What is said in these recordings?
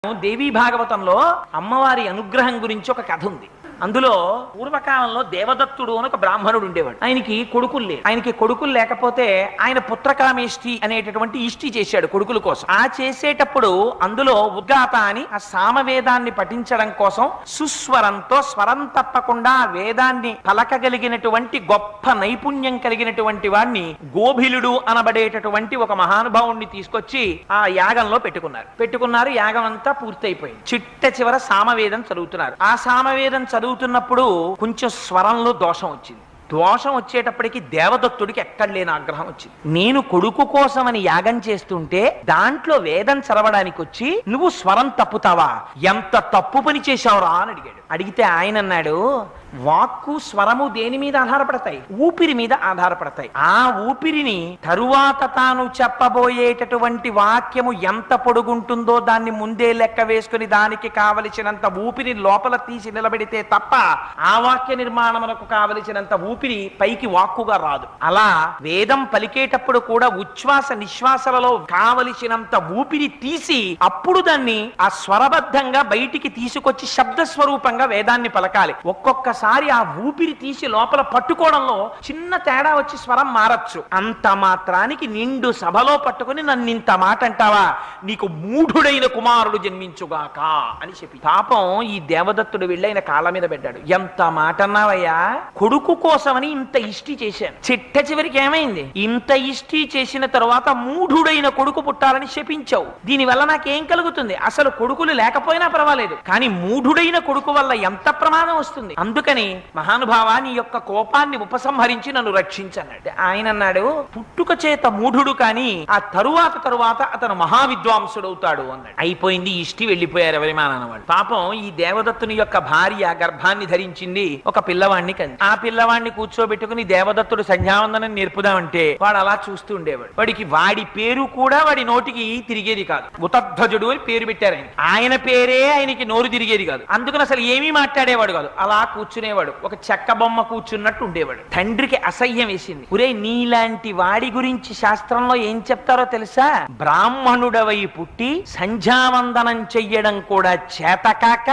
దేవీ భాగవతంలో అమ్మవారి అనుగ్రహం గురించి ఒక కథ ఉంది. అందులో పూర్వకాలంలో దేవదత్తుడు అని ఒక బ్రాహ్మణుడు ఉండేవాడు. ఆయనకి కొడుకులు లేకపోతే ఆయన పుత్రకామేష్టి అనేటటువంటి ఇష్టి చేశాడు కొడుకుల కోసం. ఆ చేసేటప్పుడు అందులో ఉద్గాత అని ఆ సామవేదాన్ని పఠించడం కోసం సుస్వరంతో స్వరం తప్పకుండా ఆ పలకగలిగినటువంటి గొప్ప నైపుణ్యం కలిగినటువంటి వాడిని గోభిలుడు అనబడేటటువంటి ఒక మహానుభావుణ్ణి తీసుకొచ్చి ఆ యాగంలో పెట్టుకున్నారు. యాగం అంతా పూర్తయిపోయింది. చిట్ట చివర సామవేదం చదువుతున్నారు. ఆ సామవేదం చదువుతున్నప్పుడు కొంచెం స్వరంలో దోషం వచ్చింది. దోషం వచ్చేటప్పటికి దేవదత్తుడికి ఎక్కడ లేని ఆగ్రహం వచ్చింది. నేను కొడుకు కోసమని యాగం చేస్తుంటే దాంట్లో వేదం చదవడానికి వచ్చి నువ్వు స్వరం తప్పుతావా, ఎంత తప్పు పని చేశావురా అని అడిగితే ఆయన అన్నాడు, వాక్కు స్వరము దేని మీద ఆధారపడతాయి? ఊపిరి మీద ఆధారపడతాయి. ఆ ఊపిరిని తరువాత తాను చెప్పబోయేటటువంటి వాక్యము ఎంత పొడుగుంటుందో దాన్ని ముందే లెక్క వేసుకుని దానికి కావలసినంత ఊపిరి లోపల తీసి నిలబెడితే తప్ప ఆ వాక్య నిర్మాణమునకు కావలసినంత ఊపిరి పైకి వాక్కుగా రాదు. అలా వేదం పలికేటప్పుడు కూడా ఉచ్ఛ్వాస నిశ్వాసలలో కావలసినంత ఊపిరి తీసి అప్పుడు దాన్ని ఆ స్వరబద్ధంగా బయటికి తీసుకొచ్చి శబ్ద స్వరూపంగా వేదాన్ని పలకాలి. ఒక్కొక్కసారి ఆ ఊపిరి తీసి లోపల పట్టుకోవడంలో చిన్న తేడా వచ్చి స్వరం మారచ్చు. అంత మాత్రానికి నిండు సభలో పట్టుకుని నన్ను ఇంత మాట అంటావా, నీకు మూఢుడైన కుమారుడు జన్మించుగాక అని చెప్పి పాపం ఈ దేవదత్తుడు వెళ్ళి ఆయన కాళ్ళ మీద పెట్టాడు. ఎంత మాట అన్నావయ్యా, కొడుకు కోసమని ఇంత ఇష్టి చేశాను. చిట్ట చివరికి ఏమైంది? ఇంత ఇష్టి చేసిన తరువాత మూఢుడైన కొడుకు పుట్టాలని శపించావు. దీనివల్ల నాకేం కలుగుతుంది? అసలు కొడుకులు లేకపోయినా పర్వాలేదు, కానీ మూఢుడైన కొడుకు వల్ల ఎంత ప్రమాదం వస్తుంది. అందుకని మహానుభావా నీ యొక్క కోపాన్ని ఉపసంహరించి నన్ను రక్షించన్నాడు. ఆయన అన్నాడు, పుట్టుక చేత మూఢుడు కానీ ఆ తరువాత అతను మహావిద్వాంసుడవుతాడు అన్నాడు. అయిపోయింది, ఇష్టి వెళ్ళిపోయారు ఎవరి మానవాళ్ళు. పాపం ఈ దేవదత్తుని యొక్క భార్య గర్భాన్ని ధరించింది, ఒక పిల్లవాడిని కంది. ఆ పిల్లవాడిని కూర్చోబెట్టుకుని దేవదత్తుడు సంధ్యావందనం నేర్పుదామంటే వాడు అలా చూస్తూ ఉండేవాడు. వాడి పేరు కూడా వాడి నోటికి తిరిగేది కాదు. ఉతధ్వజుడు అని పేరు పెట్టారు. ఆయన పేరే ఆయనకి నోరు తిరిగేది కాదు. అందుకని అసలు ఏమీ మాట్లాడేవాడు కాదు. అలా కూర్చునేవాడు, ఒక చెక్క బొమ్మ కూర్చున్నట్టు ఉండేవాడు. తండ్రికి అసహ్యం వేసింది. ఒరే, నీలాంటి వాడి గురించి శాస్త్రంలో ఏం చెప్తారో తెలుసా? బ్రాహ్మణుడవై పుట్టి సంధ్యావందనం చెయ్యడం కూడా చేతకాక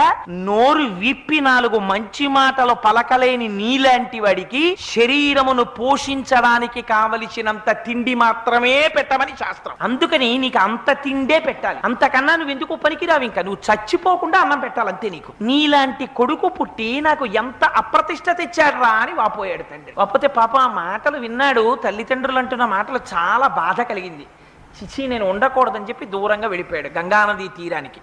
నోరు విప్పి 4 మంచి మాటలు పలకలేని నీలాంటి వాడికి శరీరమును పోషించడానికి కావలసినంత తిండి మాత్రమే పెట్టమని శాస్త్రం. అందుకని నీకు అంత తిండే పెట్టాలి. అంతకన్నా నువ్వు ఎందుకు పనికిరావు. ఇంకా నువ్వు చచ్చిపోకుండా అన్నం పెట్టాలి అంతే. నీలాంటి కొడుకు పుట్టి నాకు ఎంత అప్రతిష్ట తెచ్చాడ్రా అని వాపోయాడు తండ్రి. వాపోతే పాప ఆ మాటలు విన్నాడు. తల్లిదండ్రులు అంటున్న మాటలు చాలా బాధ కలిగింది. చిచి, నేను ఉండకూడదని చెప్పి దూరంగా వెళ్ళిపోయాడు గంగానదీ తీరానికి.